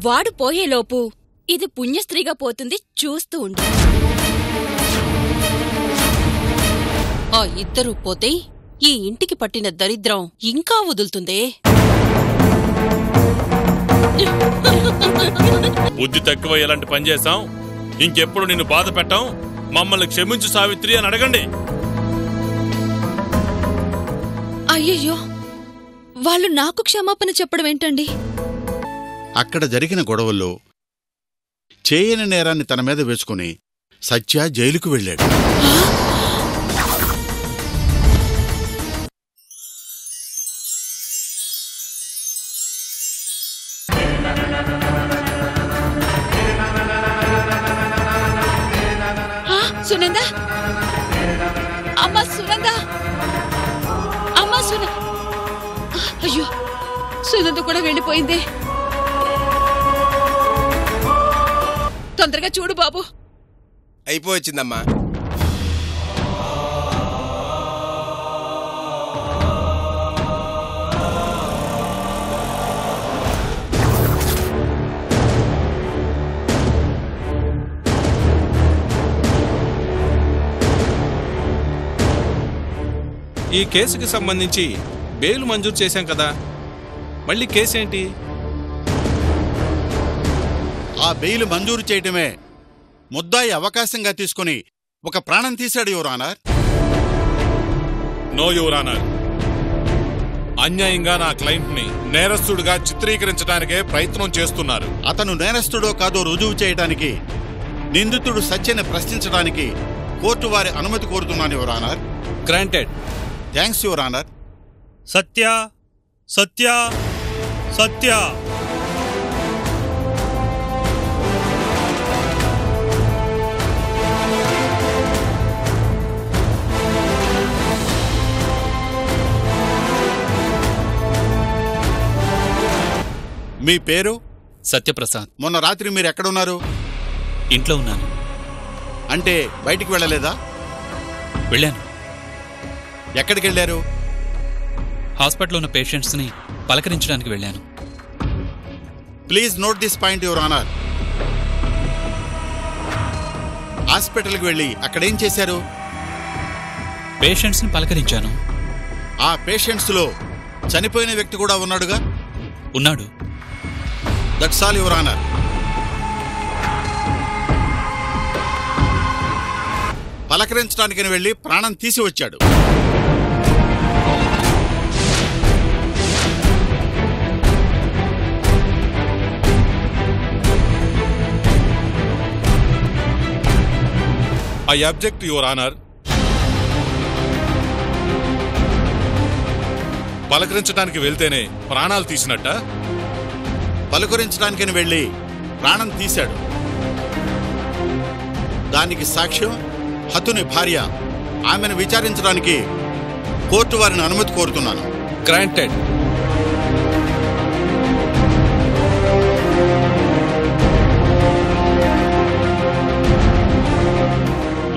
వాడు పోయేలోపు ఇది పుణ్యస్త్రీగా పోతుంది, చూస్తూ ఉండు. ఆ ఇద్దరూ పోతే ఈ ఇంటికి పట్టిన దరిద్రం ఇంకా వదులుతుందే. బుద్ధి తక్కువ ఎలాంటి పని చేశాం, ఇంకెప్పుడు నిన్ను బాధ పెట్టాం, మమ్మల్ని క్షమించు సావిత్రి అని అడగండి. అయ్యయ్యో, వాళ్ళు నాకు క్షమాపణ చెప్పడం ఏంటండి? అక్కడ జరిగిన గొడవల్లో చేయని నేరాన్ని తన మీద వేసుకుని సత్య జైలుకు వెళ్ళాడు. సునంద, అమ్మా సునంద, అమ్మా అయ్యో, సునంద కూడా వెళ్ళిపోయింది. తొందరగా చూడు బాబు. అయిపోవచ్చిందమ్మా. ఈ కేసుకి సంబంధించి బెయిల్ మంజూరు చేశాం కదా, మళ్ళీ కేసేంటి? ఆ బెయిల్ మంజూరు చేయటమే ముద్దాయి అవకాశంగా తీసుకుని ఒక ప్రాణం తీశాడు your honour. No your honour. అన్యాయంగా నా క్లయింట్ని నేరస్తుడిగా చిత్రీకరించడానికే ప్రయత్నం చేస్తున్నారు. అతను నేరస్తుడో కాదో రుజువు చేయడానికి, నిందితుడు సత్యని ప్రశ్నించడానికి కోర్టు వారి అనుమతి కోరుతున్నాను your honour. Granted. Thanks your honour. Satya, Satya, Satya. మీ పేరు? సత్యప్రసాద్. మొన్న రాత్రి మీరు ఎక్కడున్నారు? ఇంట్లో ఉన్నాను. అంటే బయటికి వెళ్ళలేదా? వెళ్ళాను. ఎక్కడికెళ్ళారు? హాస్పిటల్లో ఉన్న పేషెంట్స్ని పలకరించడానికి వెళ్ళాను. Please note this point your honour. హాస్పిటల్కి వెళ్ళి అక్కడేం చేశారు? పేషెంట్స్ని పలకరించాను. ఆ పేషెంట్స్లో చనిపోయిన వ్యక్తి కూడా ఉన్నాడుగా? ఉన్నాడు. That's all your honour. పలకరించడానికని వెళ్ళి ప్రాణం తీసి వచ్చాడు. I object your honour. పలకరించడానికి వెళ్తేనే ప్రాణాలు తీసినట్ట? పలకరించడానికని వెళ్ళి ప్రాణం తీశాడు. దానికి సాక్ష్యం హతుని భార్య. ఆమెను విచారించడానికి కోర్టు వారిని అనుమతి కోరుతున్నాను. గ్రాంటెడ్.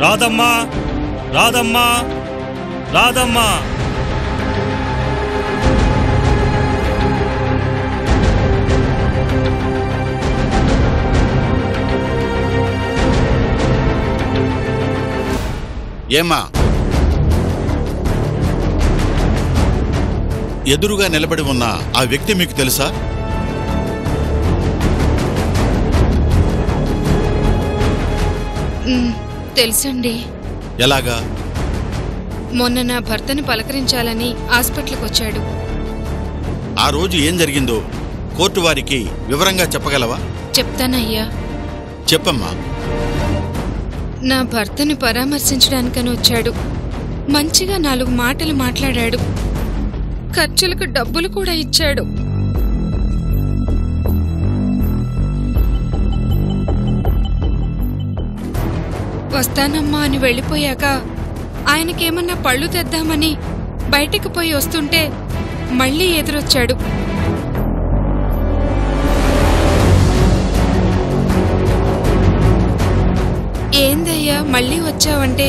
రాధమ్మా, రాధమ్మా, రాధమ్మా. ఏమ్మా, ఎదురుగా నిలబడి ఉన్న ఆ వ్యక్తి మీకు తెలుసా? తెలుసండి. ఎలాగా? మొన్న నా భర్తని పలకరించాలని హాస్పిటల్కి వచ్చాడు. ఆ రోజు ఏం జరిగిందో కోర్టు వారికి వివరంగా చెప్పగలవా? చెప్తానయ్యా. చెప్పమ్మా. నా భర్తని పరామర్శించడానికని వచ్చాడు. మంచిగా 4 మాటలు మాట్లాడాడు. ఖర్చులకు డబ్బులు కూడా ఇచ్చాడు. వస్తానమ్మా అని వెళ్ళిపోయాక ఆయనకేమన్నా పళ్ళు తెద్దామని బయటికి పోయి వస్తుంటే మళ్ళీ ఎదురొచ్చాడు. ఏందయ్యా మళ్ళీ వచ్చావంటే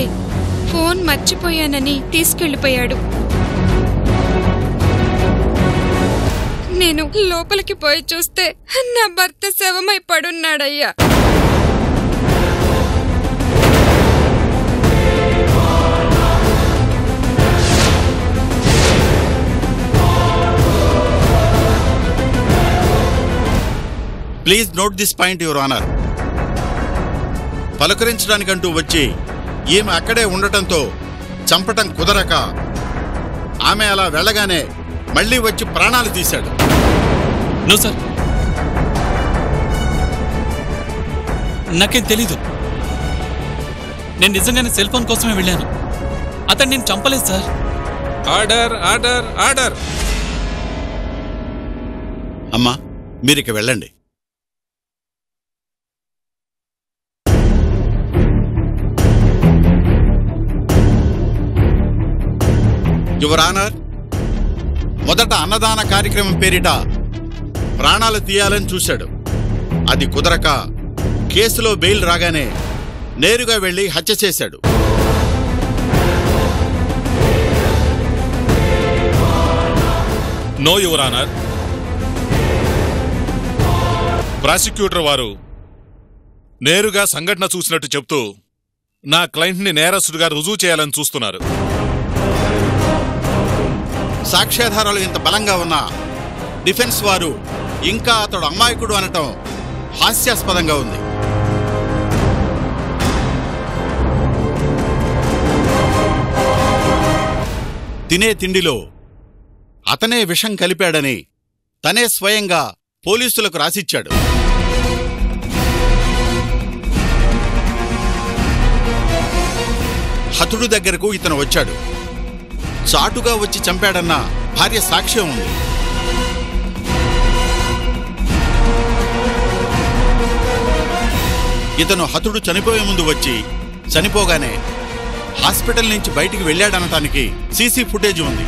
ఫోన్ మర్చిపోయానని తీసుకెళ్ళిపోయాడు. నేను లోపలికి పోయి చూస్తే నా భర్త శవమై పడున్నాడయ్యా. Please note this point your honour. పలకరించడానికంటూ వచ్చి ఈమె అక్కడే ఉండటంతో చంపటం కుదరక ఆమె అలా వెళ్ళగానే మళ్లీ వచ్చి ప్రాణాలు తీశాడు. నో సార్, నాకేం తెలీదు. నేను నిజంగానే సెల్ ఫోన్ కోసమే వెళ్ళాను. అతను నేను చంపలేదు సార్. Order order order. అమ్మా, మీరిక వెళ్ళండి. యువర్ ఆనర్, మొదట అన్నదాన కార్యక్రమం పేరిట ప్రాణాలు తీయాలని చూశాడు. అది కుదరక కేసులో బెయిల్ రాగానే నేరుగా వెళ్లి హత్య చేశాడు. No your honour. ప్రాసిక్యూటర్ వారు నేరుగా సంఘటన చూసినట్టు చెప్తూ నా క్లయింట్ని నేరస్తుడిగా రుజువు చేయాలని చూస్తున్నారు. సాక్ష్యాధారాలు ఇంత బలంగా ఉన్నా డిఫెన్స్ వారు ఇంకా అతడు అమాయకుడు అనటం హాస్యాస్పదంగా ఉంది. తినే తిండిలో అతనే విషం కలిపాడని తనే స్వయంగా పోలీసులకు రాసిచ్చాడు. హతుడు దగ్గరకు ఇతను వచ్చాడు. చాటుగా వచ్చి చంపాడన్న భార్య సాక్ష్యం ఉంది. ఇతను హతుడు చనిపోయే ముందు వచ్చి చనిపోగానే హాస్పిటల్ నుంచి బయటికి వెళ్ళాడనటానికి సీసీ ఫుటేజ్ ఉంది.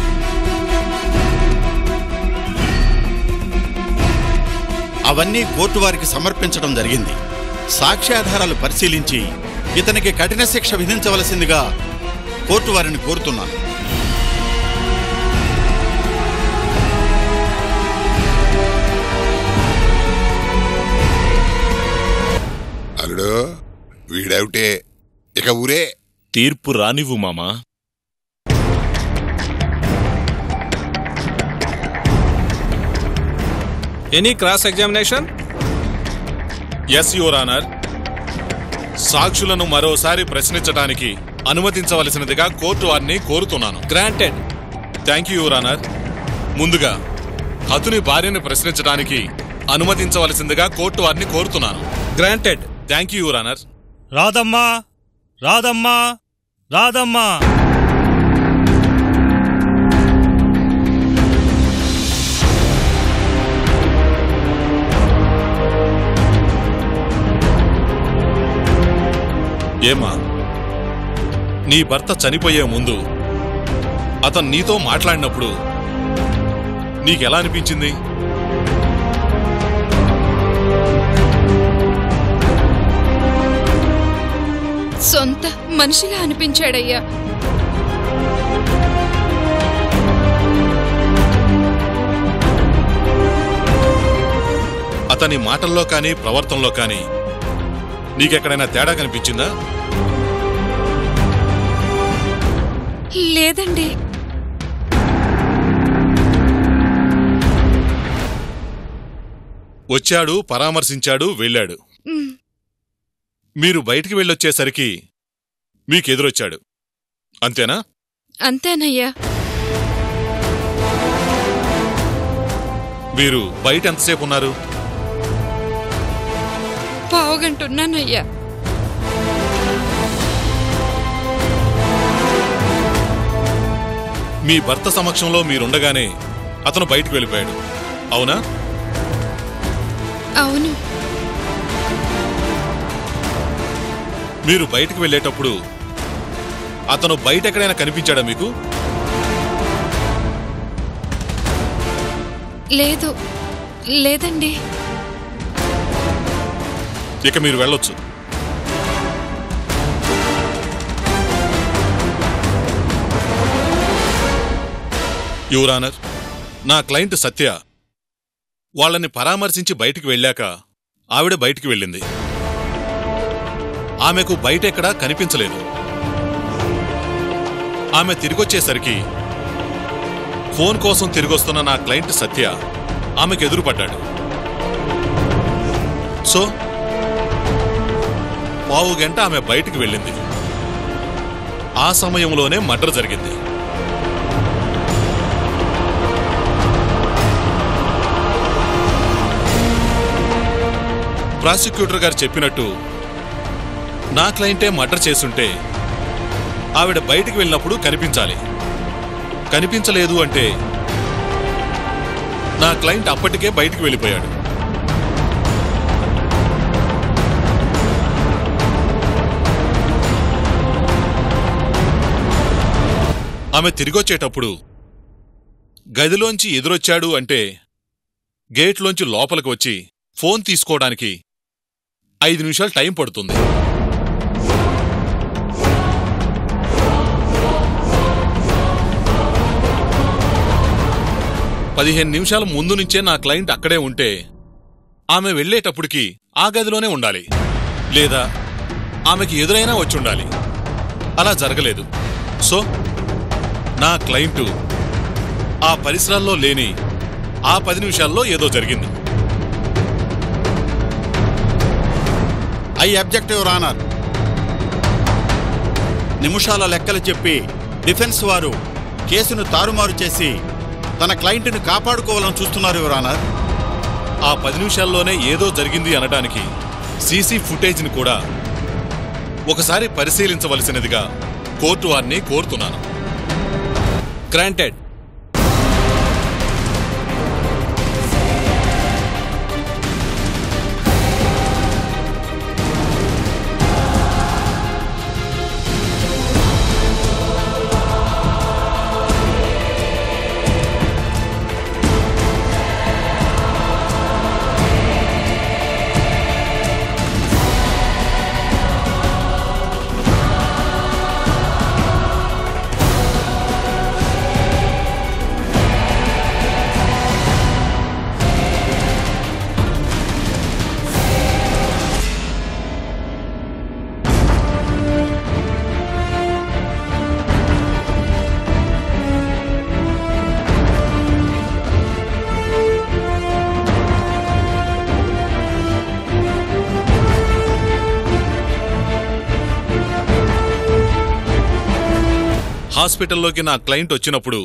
అవన్నీ కోర్టు వారికి సమర్పించడం జరిగింది. సాక్ష్యాధారాలు పరిశీలించి ఇతనికి కఠిన శిక్ష విధించవలసిందిగా కోర్టు వారిని కోరుతున్నాను. అల్లుడు, వీడవుటే ఇక ఊరే. తీర్పు రానివ్వు మామా. Any cross examination? Yes your honour. సాక్షులను మరోసారి ప్రశ్నించడానికి అనుమతించవలసినదిగా కోర్టు వారిని కోరుతున్నాను. Granted. Thank you your honour. ముందుగా హతుని భార్యను ప్రశ్నించడానికి అనుమతించవలసిందిగా కోర్టు వారిని కోరుతున్నాను. Granted. Thank you your honour. Radhamma, Radhamma, Radhamma. ఏమా, నీ భర్త చనిపోయే ముందు అతను నీతో మాట్లాడినప్పుడు నీకెలా అనిపించింది? సొంత మనిషిలా అనిపించాడయ్యా. అతని మాటల్లో కానీ ప్రవర్తనలో కానీ నీకెక్కడైనా తేడా కనిపించిందా? లేదండి. వచ్చాడు, పరామర్శించాడు, వెళ్ళాడు. మీరు బయటికి వెళ్ళొచ్చేసరికి మీకెదురొచ్చాడు, అంతేనా? అంతేనయ్యా. మీరు బయట ఎంతసేపు ఉన్నారు? పావుగంటున్నానయ్యా. మీ భర్త సమక్షంలో మీరుండగానే అతను బయటికి వెళ్ళిపోయాడు, అవునా? అవును. మీరు బయటికి వెళ్ళేటప్పుడు అతను బయట ఎక్కడైనా కనిపించాడా మీకు? లేదు, లేదండి. ఇక మీరు వెళ్ళొచ్చు. యువర్ ఆనర్, నా క్లయింట్ సత్య వాళ్ళని పరామర్శించి బయటికి వెళ్ళాక ఆవిడ బయటికి వెళ్ళింది. ఆమెకు బయటెక్కడా కనిపించలేదు. ఆమె తిరిగొచ్చేసరికి ఫోన్ కోసం తిరిగొస్తున్న నా క్లయింట్ సత్య ఆమెకు ఎదురుపడ్డాడు. సో పావు గంట ఆమె బయటికి వెళ్ళింది. ఆ సమయంలోనే మర్డర్ జరిగింది. ప్రాసిక్యూటర్ గారు చెప్పినట్టు నా క్లయింటే మర్డర్ చేసుంటే ఆవిడ బయటికి వెళ్ళినప్పుడు కనిపించాలి. కనిపించలేదు అంటే నా క్లయింట్ అప్పటికే బయటికి వెళ్ళిపోయాడు. ఆమె తిరిగొచ్చేటప్పుడు గదిలోంచి ఎదురొచ్చాడు అంటే గేట్లోంచి లోపలికి వచ్చి ఫోన్ తీసుకోవడానికి 5 నిమిషాలు టైం పడుతుంది. పదిహేను నిమిషాల ముందు నుంచే నా క్లయింట్ అక్కడే ఉంటే ఆమె వెళ్లేటప్పటికి ఆ గదిలోనే ఉండాలి, లేదా ఆమెకి ఎదురైనా వచ్చుండాలి. అలా జరగలేదు. సో నా క్లయింటు ఆ పరిసరాల్లో లేని ఆ 10 నిమిషాల్లో ఏదో జరిగింది. I object your honour. నిమిషాల లెక్కలు చెప్పి డిఫెన్స్ వారు కేసును తారుమారు చేసి తన క్లయింట్ను కాపాడుకోవాలని చూస్తున్నారు యువర్ ఆనర్. ఆ 10 నిమిషాల్లోనే ఏదో జరిగింది అనడానికి సీసీ ఫుటేజ్ని కూడా ఒకసారి పరిశీలించవలసినదిగా కోర్టు వారిని కోరుతున్నాను. గ్రాంటెడ్. హాస్పిటల్లోకి నా క్లయింట్ వచ్చినప్పుడు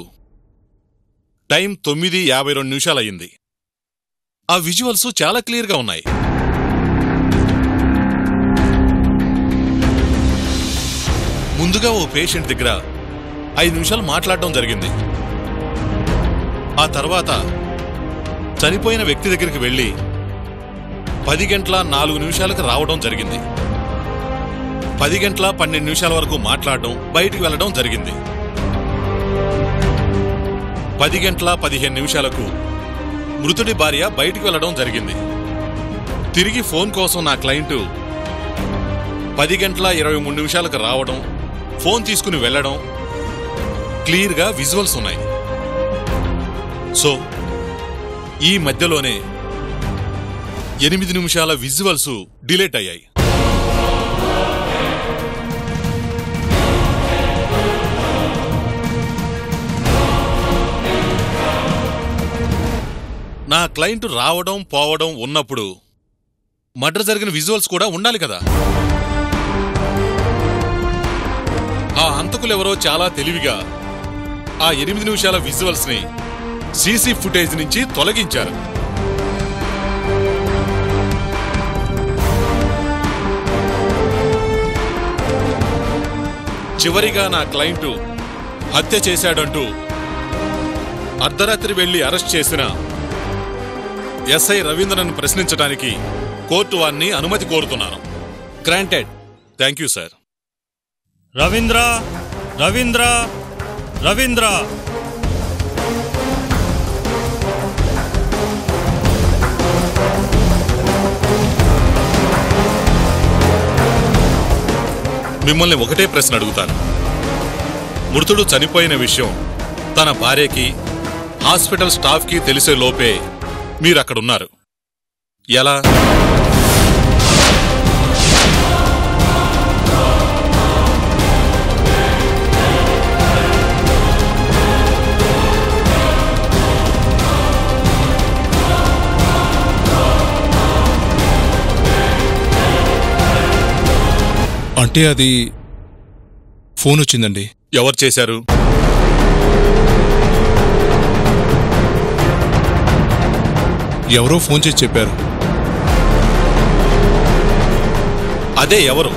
టైం 9:52 నిమిషాలయ్యింది. ఆ విజువల్స్ చాలా క్లియర్గా ఉన్నాయి. ముందుగా ఓ పేషెంట్ దగ్గర 5 నిమిషాలు మాట్లాడడం జరిగింది. ఆ తర్వాత చనిపోయిన వ్యక్తి దగ్గరికి వెళ్లి 10:04 రావడం జరిగింది. 10:12 వరకు మాట్లాడడం, బయటికి వెళ్లడం జరిగింది. 10:15 మృతుడి భార్య బయటికి వెళ్లడం జరిగింది. తిరిగి ఫోన్ కోసం నా క్లయింటు 10:23 రావడం, ఫోన్ తీసుకుని వెళ్లడం క్లియర్గా విజువల్స్ ఉన్నాయి. సో ఈ మధ్యలోనే 8 నిమిషాల విజువల్స్ డిలీట్ అయ్యాయి. నా క్లయింట్ రావడం పోవడం ఉన్నప్పుడు మర్డర్ జరిగిన విజువల్స్ కూడా ఉండాలి కదా. ఆ హంతకులెవరో చాలా తెలివిగా ఆ 8 నిమిషాల విజువల్స్ ని సీసీ ఫుటేజ్ నుంచి తొలగించారు. చివరిగా నా క్లయింటు హత్య చేశాడంటూ అర్ధరాత్రి వెళ్లి అరెస్ట్ చేసిన ఎస్ఐ రవీంద్రను ప్రశ్నించడానికి కోర్టు వారిని అనుమతి కోరుతున్నాను. Granted. Thank you sir. Ravindra, Ravindra, Ravindra. మిమ్మల్ని ఒకటే ప్రశ్న అడుగుతాను. మృతుడు చనిపోయిన విషయం తన భార్యకి, హాస్పిటల్ స్టాఫ్కి తెలిసే లోపే మీరక్కడున్నారు. ఎలా? అంటే అది ఫోన్ వచ్చిందండి. ఎవరు చేశారు? ఎవరో ఫోన్ చేసి చెప్పారు. అదే ఎవరు?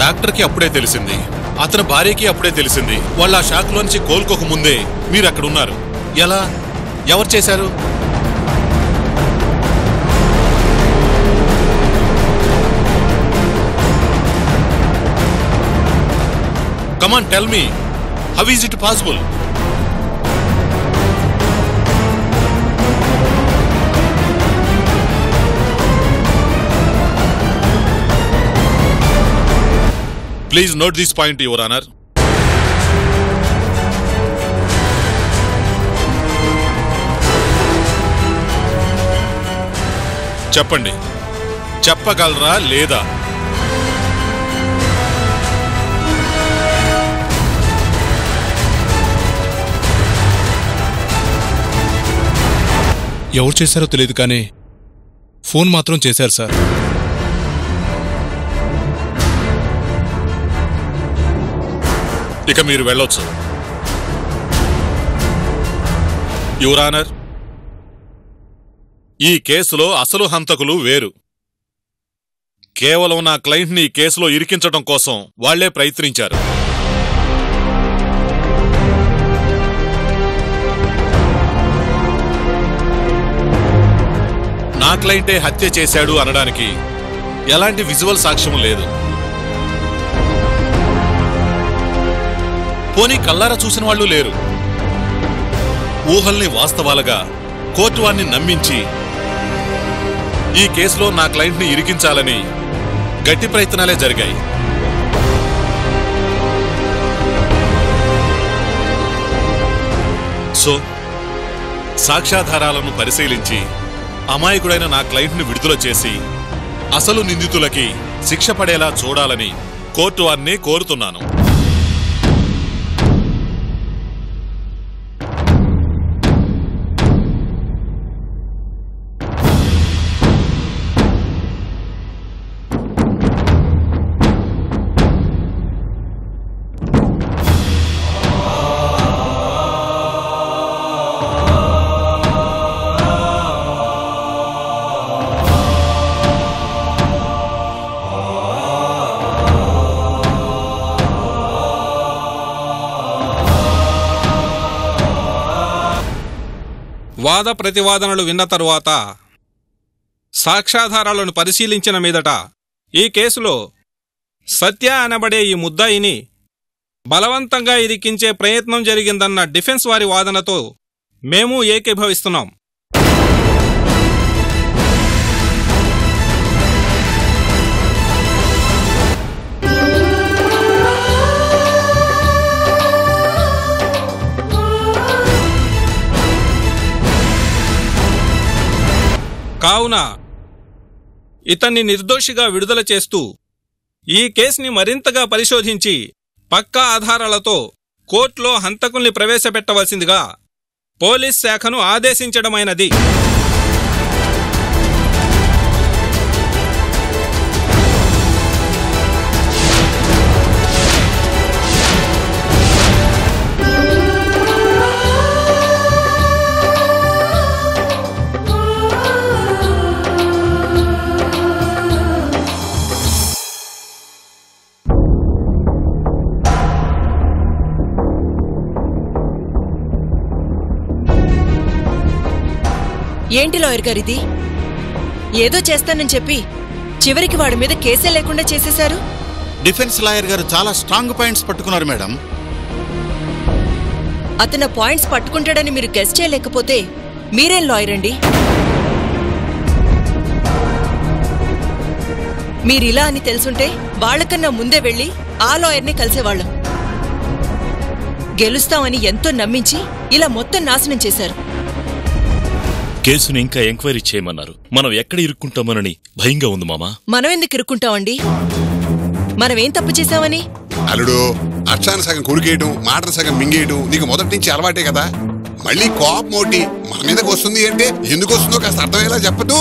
డాక్టర్కి అప్పుడే తెలిసింది, అతని భార్యకి అప్పుడే తెలిసింది. వాళ్ళ ఆ షాక్లోంచి కోలుకోక ముందే మీరక్కడున్నారు. ఎలా? ఎవరు చేశారు? Come on, tell me. How is it possible? Please note this point, Your Honor. చెప్పండి, చెప్పగలరా లేదా? ఎవరు చేశారో తెలియదు కానీ ఫోన్ మాత్రం చేశారు సార్. ఇక మీరు వెళ్ళొచ్చు. యువర్ ఆనర్, ఈ కేసులో అసలు హంతకులు వేరు. కేవలం నా క్లయింట్ని ఈ కేసులో ఇరికించడం కోసం వాళ్లే ప్రయత్నించారు. నా క్లయింటే హత్య చేశాడు అనడానికి ఎలాంటి విజువల్ సాక్ష్యం లేదు. పోనీ కల్లారా చూసిన వాళ్ళు లేరు. ఊహల్ని వాస్తవాలుగా కోర్టు వారిని నమ్మించి ఈ కేసులో నా క్లయింట్ని ఇరికించాలని గట్టి ప్రయత్నాలే జరిగాయి. సో సాక్ష్యాధారాలను పరిశీలించి అమాయకుడైన నా క్లయింట్ని విడుదల చేసి అసలు నిందితులకి శిక్ష పడేలా చూడాలని కోర్టు వారిని కోరుతున్నాను. వాద ప్రతివాదనలు విన్న తరువాత సాక్ష్యాధారాలను పరిశీలించిన మీదట ఈ కేసులో సత్య అనబడే ఈ ముద్దాయిని బలవంతంగా ఇరికించే ప్రయత్నం జరిగిందన్న డిఫెన్స్ వారి వాదనతో మేము ఏకీభవిస్తున్నాం. కావున ఇతన్ని నిర్దోషిగా విడుదల చేస్తూ ఈ కేసుని మరింతగా పరిశోధించి పక్కా ఆధారాలతో కోర్టులో హంతకుల్ని ప్రవేశపెట్టవలసిందిగా పోలీస్ శాఖను ఆదేశించడమైనది. ఏంటి లాయర్ గారిది? ఏదో చేస్తానని చెప్పి చివరికి వాడి మీద కేసే లేకుండా చేసేశారు. డిఫెన్స్ లాయర్ గారు చాలా స్ట్రాంగ్ పాయింట్స్ పట్టుకున్నారు మేడం. అతను పాయింట్స్ పట్టుకుంటాడని మీరు గెస్ చేయలేకపోతే మీరేం లాయర్ అండి? మీరిలా అని తెలుసుంటే వాళ్లకన్నా ముందే వెళ్ళి ఆ లాయర్ని కలిసేవాళ్ళం. గెలుస్తామని ఎంతో నమ్మించి ఇలా మొత్తం నాశనం చేశారు. కేసుని ఇంకా ఎంక్వైరీ చేయమన్నారు. మనం ఎక్కడ ఇరుక్కుంటామోనని భయంగా ఉంది మామా. మనం ఎందుకు ఇరుక్కుంటామండి? మనమేం తప్పు చేశామని? అల్లుడు, అక్షాన్ని సగం కురికేయడం, మాటను సగం మింగేయడం నీకు మొదటి నుంచి అలవాటే కదా. మళ్ళీ కోపం ఒకటి మన మీదకి వస్తుంది అంటే ఎందుకు వస్తుందో కాస్త అర్థమయ్యేలా చెప్పదు.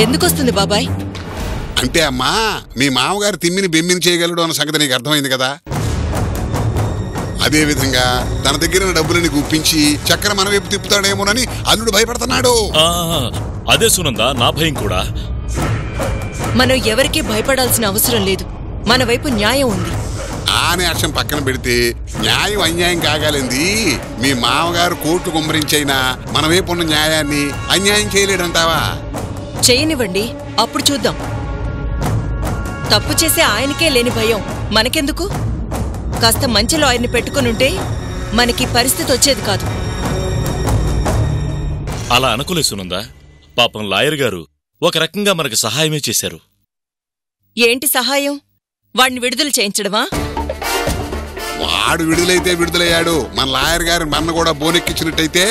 ఎందుకొస్తుంది బాబాయ్? అంటే అమ్మా, మీ మామగారు తిమ్మిని బెమ్మిని చేయగలడు అన్న సంగతి నీకు అర్థమైంది కదా. అదేవిధంగా తన దగ్గర డబ్బులని గుప్పించి చక్కెర మన వైపు తిప్పుతాడేమోనని అల్లుడు భయపడుతున్నాడు. అదే సునందా, నా భయం కూడా. మనం ఎవరికీ భయపడాల్సిన అవసరం లేదు. మన వైపు న్యాయం ఉంది. ఆనే అక్షం పక్కన పెడితే న్యాయం అన్యాయం కాగాలింది. మీ మామగారు కోర్టు కుమ్మరించైనా మన వైపు ఉన్న న్యాయాన్ని అన్యాయం చేయలేడంటావా? చేయనివ్వండి, అప్పుడు చూద్దాం. తప్పు చేసే ఆయనకే లేని భయం మనకెందుకు? కాస్త మంచి లాయర్ని పెట్టుకునుంటే మనకి పరిస్థితి వచ్చేది కాదు. అలా అనుకోలే సునందా. పాపం లాయర్ గారు ఒక రకంగా మనకు సహాయమే చేశారు. ఏంటి సహాయం? వాడిని విడుదల చేయించడమా? వాడు విడుదలైతే విడుదలయ్యాడు. మన లాయర్ గారు మన కూడా బోనెక్కించినట్టయితే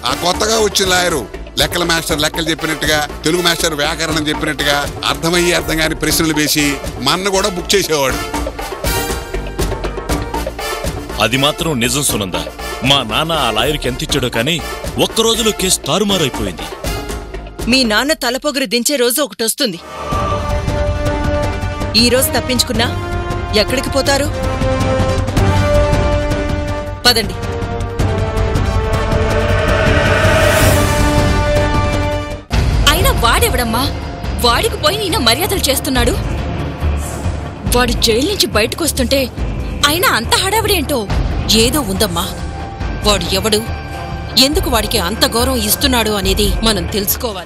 ఆ కొత్తగా వచ్చిన లాయరు లెక్కల మాస్టర్ లెక్కలు చెప్పినట్టుగా, తెలుగు మాస్టర్ వ్యాకరణం చెప్పినట్టుగా అర్థమయ్యి అర్థం కాని ప్రశ్నలు వేసి మన కూడా బుక్ చేసేవాడు. అది మాత్రం నిజం సునందా. మా నాన్న ఆ లాయర్కి ఎంత ఇచ్చాడో కానీ ఒక్కరోజులో కేసు తారుమారైపోయింది. మీ నాన్న తలపొగరు దించే రోజు ఒకటొస్తుంది. ఈ రోజు తప్పించుకున్నా ఎక్కడికి పోతారు? పదండి. అయినా వాడెవడమ్మా? వాడికి పోయి ఈయన మర్యాదలు చేస్తున్నాడు. వాడు జైలు నుంచి బయటకు వస్తుంటే అయినా అంత హడావిడేంటో. ఏదో ఉందమ్మా. వాడు ఎవడు, ఎందుకు వాడికి అంత గౌరవం ఇస్తున్నాడు అనేది మనం తెలుసుకోవాలి.